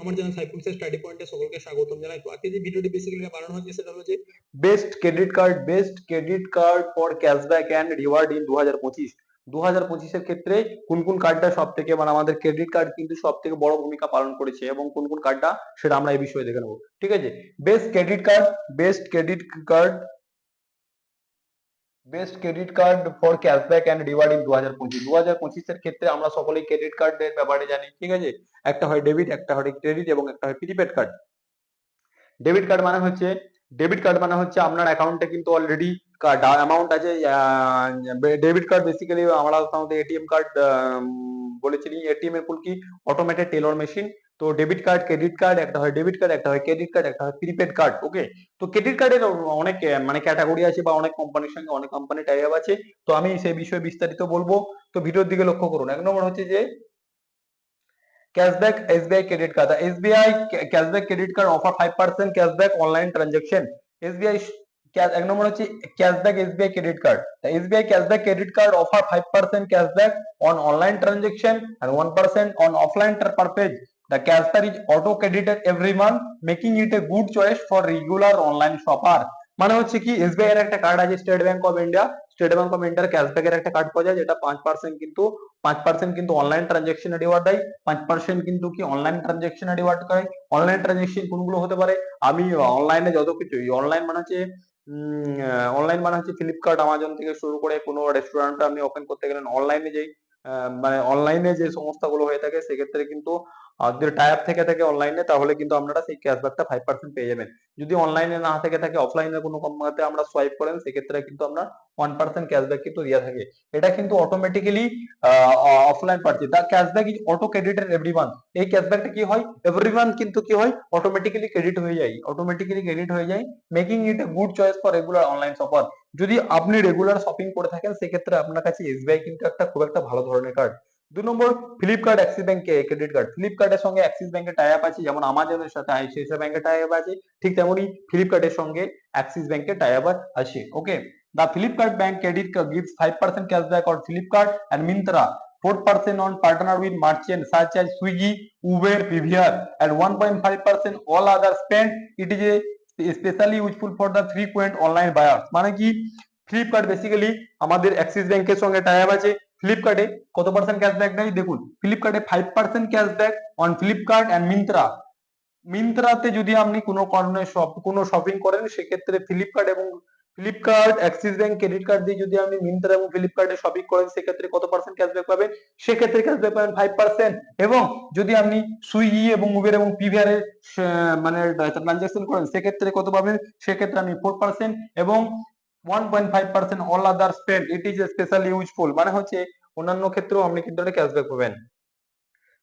আমার channel Saiful study পয়েন্টে সকলকে স্বাগতম জানাই। তো আজকে যে ভিডিওটি বেসিক্যালি বানানো হচ্ছে সেটা হলো যে best credit card for cashback and reward in 2025। 2025 এর ক্ষেত্রে কোন কোন কার্ডটা সব থেকে মানে আমাদের ক্রেডিট কার্ড কিন্তু সব থেকে বড় ভূমিকা পালন করেছে এবং কোন কোন কার্ডটা সেটা আমরা এই বিষয়ে দেখে নেবো। ঠিক আছে, best credit card best credit card best credit card for cashback and reward in 2025। 2025 এর ক্ষেত্রে আমরা সকলেই ক্রেডিট কার্ডের ব্যাপারে জানি। ঠিক আছে, একটা হয় ডেবিট, একটা হয় ক্রেডিট এবং একটা হয় প্রিপেড কার্ড। ডেবিট কার্ড মানে হচ্ছে ডেবিট কার্ড মানে হচ্ছে আপনার অ্যাকাউন্টে কিন্তু অলরেডি অ্যামাউন্ট আছে। ডেবিট কার্ড বেসিক্যালি আমরা সাধারণত এটিএম কার্ড বলেছি। এটিএম এর ফুল কি অটোমেটেড টেলর মেশিন। তো ডেবিট কার্ড ক্রেডিট কার্ড, একটা হয় ডেবিট কার্ড, একটা হয় ক্রেডিট কার্ড, একটা হয় প্রিপেড কার্ড। ওকে, তো ক্রেডিট কার্ডের অনেক মানে ক্যাটাগরি আছে বা অনেক কোম্পানির সঙ্গে অনেক কোম্পানি টাই আপ আছে। তো আমি সেই বিষয়ে বিস্তারিত বলবো। তো ভিডিওর দিকে লক্ষ্য করুন। এক নম্বর হচ্ছে যে cashback SBI credit card. The SBI cashback credit card offer 5% cashback online transaction. SBI এক নম্বর হচ্ছে cashback SBI credit card. The SBI cashback credit card offer 5% cashback on online transaction and 1% on offline purchase. The cashback is auto credited every month, making it a good choice for regular online shopper. মানে হচ্ছে কি SBI এর একটা card আছে, state bank of ইন্ডিয়ার ক্যাশব্যাকের একটা card পাওয়া যায়, যেটা 5% কিন্তু অনলাইন ট্রানজেকশনে রিওয়ার্ড দেয়। 5% কিন্তু কি অনলাইন ট্রানজেকশনে রিওয়ার্ড করে। অনলাইন ট্রানজেকশন কোনগুলো হতে পারে? আমি অনলাইনে যত কিছু অনলাইন মানে হচ্ছে ফ্লিপকার্ট, আমাজন থেকে শুরু করে কোনো রেস্টুরেন্ট আপনি ওপেন করতে গেলেন অনলাইনে যেই মানে অনলাইনে যে সংস্থাগুলো হয়ে থাকে সেক্ষেত্রে কিন্তু যদি টাই আপ থেকে থাকে অনলাইনে, তাহলে কিন্তু আপনারা সেই ক্যাশব্যাকটা 5% পেয়ে যাবেন। যদি অনলাইনে না থেকে থাকে অফলাইনে কোনো কোম্পানিতে আমরা সোয়াইপ করেন সেক্ষেত্রে কিন্তু আমরা 1% ক্যাশব্যাক কিন্তু দেওয়া থাকে। এটা কিন্তু automatically offline purchase. The cashback is auto credited every month. এই ক্যাশব্যাকটা কি হয় এভরি মান্থ কিন্তু কি হয় অটোমেটিক্যালি ক্রেডিট হয়ে যায়, making it a good choice for regular online shopper. যদি আপনি রেগুলার শপিং করে থাকেন সেক্ষেত্রে আপনার কাছে এসবিআই কিন্তু একটা খুব একটা ভালো ধরনের কার্ড। 2 নম্বর Flipkart Axis bank credit card. ফ্লিপকার্টের সঙ্গে অ্যাক্সিস ব্যাংকের টাই আপ আছে, যেমন আমাজনের সাথে আইসিআইসিআই ব্যাংকের টাই আপ আছে, ঠিক তেমনি ফ্লিপকার্টের সঙ্গে অ্যাক্সিস ব্যাংকের টাই আপ আছে। ওকে, the Flipkart bank credit card gives 5% cashback on Flipkart and Myntra, 4% on partner with merchants such as Swiggy, Uber, PVR, and 1.5% all other spend. It is especially useful for the frequent online buyers. মানে কি Flipkart basically আমাদের Axis ব্যাংকের সঙ্গে tie up আছে। ফ্লিপকার্টে কত percent cashback দেয় দেখুন, ফ্লিপকার্টে 5% ক্যাশব্যাক অন ফ্লিপকার্ট অ্যান্ড মিন্ত্রাতে যদি আপনি কোনো কারণে কোনো শপিং করেন সেক্ষেত্রে Flipkart Axis bank credit card দিয়ে যদি আপনি মিন্ত্রা এবং ফ্লিপকার্টে শপিং করেন সেক্ষেত্রে কত পার্সেন্ট ক্যাশব্যাক পাবেন? সেক্ষেত্রে ক্যাশব্যাক পাবেন 5%। এবং যদি আপনি সুইগি এবং উবের এবং পিভিআর এর মানে ট্রানজাকশন করেন সেক্ষেত্রে কত পাবেন? সেক্ষেত্রে আপনি 4% এবং 1.5% all other spend. It is specially useful. মানে হচ্ছে অন্যান্য ক্ষেত্রেও আপনি কিন্তু একটা ক্যাশব্যাক পাবেন।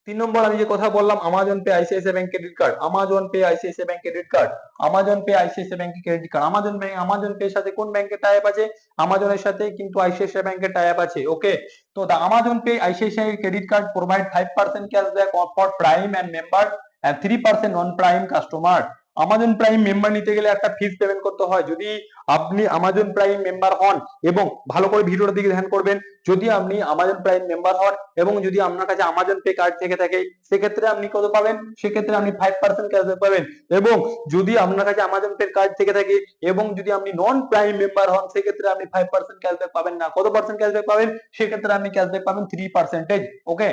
3 নম্বর আমি যে কথা বললাম Amazon Pay ICICI bank credit card. Amazon Pay ICICI bank credit card Amazon Pay ICICI bank credit card Amazon pay এর সাথে কোন ব্যাংকের টাই আপ আছে? আমাজনের সাথে কিন্তু আইসিআইসিআই ব্যাংকের টাই আপ আছে। ওকে, তো the Amazon Pay ICICI credit card provide 5% cashback for prime and member and 3% non prime customer. Amazon Prime member নিতে গেলে একটা ফিস পেমেন্ট করতে হয়। যদি আপনি আমাজন প্রাইম মেম্বার হন এবং ভালো করে ভিডিওর দিকে ধ্যান করবেন, যদি আপনি আমাজন প্রাইম মেম্বার হন এবং যদি আপনার কাছে আমাজন পে কার্ড থেকে থাকে সেক্ষেত্রে আপনি কত পাবেন? সেক্ষেত্রে আপনি 5% ক্যাশব্যাক পাবেন। এবং যদি আপনার কাছে আমাজন পে কার্ড থেকে থাকে এবং যদি আপনি নন প্রাইম মেম্বার হন সেক্ষেত্রে আপনি 5% ক্যাশব্যাক পাবেন না। কত পার্সেন্ট ক্যাশব্যাক পাবেন? সেক্ষেত্রে আপনি ক্যাশব্যাক পাবেন 3%। ওকে,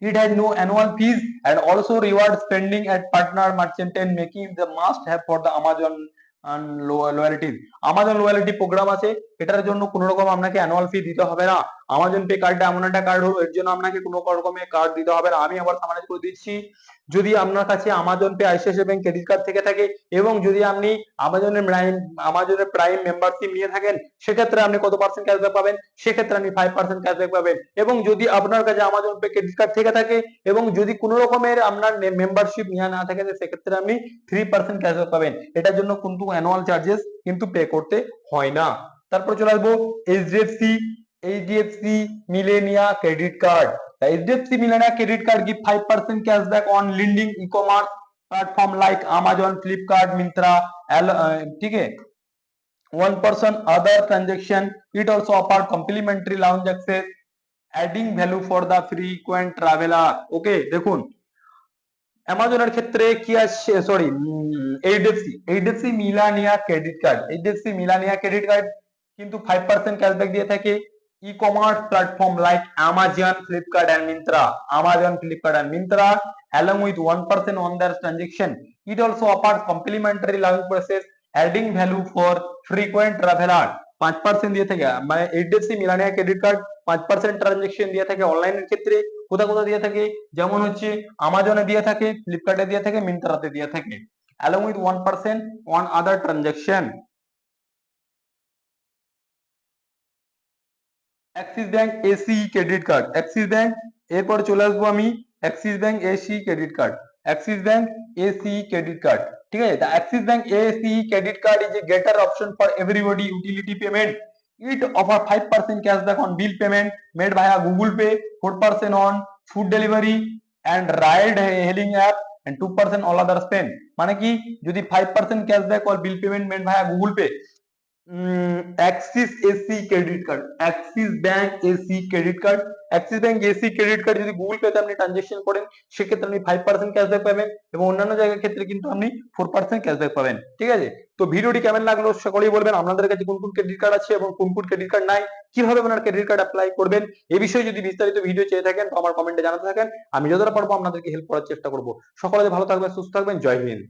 it has no annual fees and also reward spending at partner merchant and making the must have for the Amazon and loyalty. Amazon loyalty program আছে, এটার জন্য কোনো রকম আপনাকে অ্যানুয়াল ফি দিতে হবে না। আমাজন পে কার্ডটা এমন একটা কার্ড হলো এর জন্য আপনাকে কোনো রকমের কার্ড দিতে হবে না। আমি আবার সামারাইজ করে দিচ্ছি, যদি আপনার কাছে Amazon Pay ICICI bank credit card থেকে থাকে এবং যদি আপনি আমাজনের প্রাইম মেম্বারশিপ নিয়ে থাকেন সেক্ষেত্রে আপনি কত পার্সেন্ট ক্যাশব্যাক পাবেন? সেক্ষেত্রে আপনি 5% ক্যাশব্যাক পাবেন। এবং যদি আপনার কাছে আমাজন পে ক্রেডিট কার্ড থেকে থাকে এবং যদি কোনো রকমের আপনার মেম্বারশিপ নেওয়া না থাকে সেক্ষেত্রে আপনি 3% ক্যাশব্যাক পাবেন। এটার জন্য কিন্তু অ্যানুয়াল চার্জেস কিন্তু পে করতে হয় না। তারপর চলে আসবো HDFC Millennia credit card. The HDFC Millionaire Credit Card give 5% cashback on leading e-commerce platform like Amazon, Flipkart, Myntra, ठीक है। 1% other transaction. It also offer complimentary lounge access, adding value for the frequent traveler. Okay, দেখুন অ্যামাজনের ক্ষেত্রে কি আসছে, sorry, HDFC Millennia credit card, HDFC Millennia credit card কিন্তু 5% cashback দিয়ে থাকে e commerce platform like Amazon, Flipkart and Myntra, Amazon, Flipkart and Myntra along with 1% on their transaction. It also offers complimentary login process adding value for frequent traveler. 5% দিয়ে থাকে, মানে HDFC Millennia credit card 5% transaction দিয়ে থাকে অনলাইনের ক্ষেত্রে। কোথা কোথা দিয়ে থাকে, যেমন হচ্ছে আমাজনে দিয়ে থাকে, ফ্লিপকার্টে দিয়ে থাকে, মিন্ত্রাতে দিয়ে থাকে, along with 1% on other transaction. Axis bank AC credit card, Axis bank, এরপর চলে আসবো আমি Axis bank AC credit card, Axis bank AC credit card, ঠিক আছে। The Axis bank AC credit card is a greater option for everybody utility payment. It offer 5% cashback on bill payment made via Google Pay, 4% on food delivery and ride hailing app and 2% all other spend. মানে কি, যদি 5% cashback or bill payment made via Google Pay, Axis AC credit card, Axis bank AC credit card, Axis bank AC credit card যদি Google পেতে আপনি transaction করেন সেক্ষেত্রে আপনি 5% cashback পাবেন এবং অন্যান্য জায়গার ক্ষেত্রে কিন্তু আপনি 4% ক্যাশব্যাক পাবেন, ঠিক আছে। তো ভিডিওটি কেমন লাগলো সকলেই বলবেন, আপনাদের কাছে কোন কোন ক্রেডিট কার্ড আছে এবং কোন কোন ক্রেডিট কার্ড নাই, কিভাবে আপনার ক্রেডিট কার্ড অ্যাপ্লাই করবেন, এই বিষয়ে যদি বিস্তারিত ভিডিও চেয়ে থাকেন তো আমার কমেন্টে জানাতে থাকেন, আমি যতটা পারবো আপনাদেরকে হেল্প করার চেষ্টা করব। সকলে ভালো থাকবেন, সুস্থ থাকবেন, জয় হিন্দ।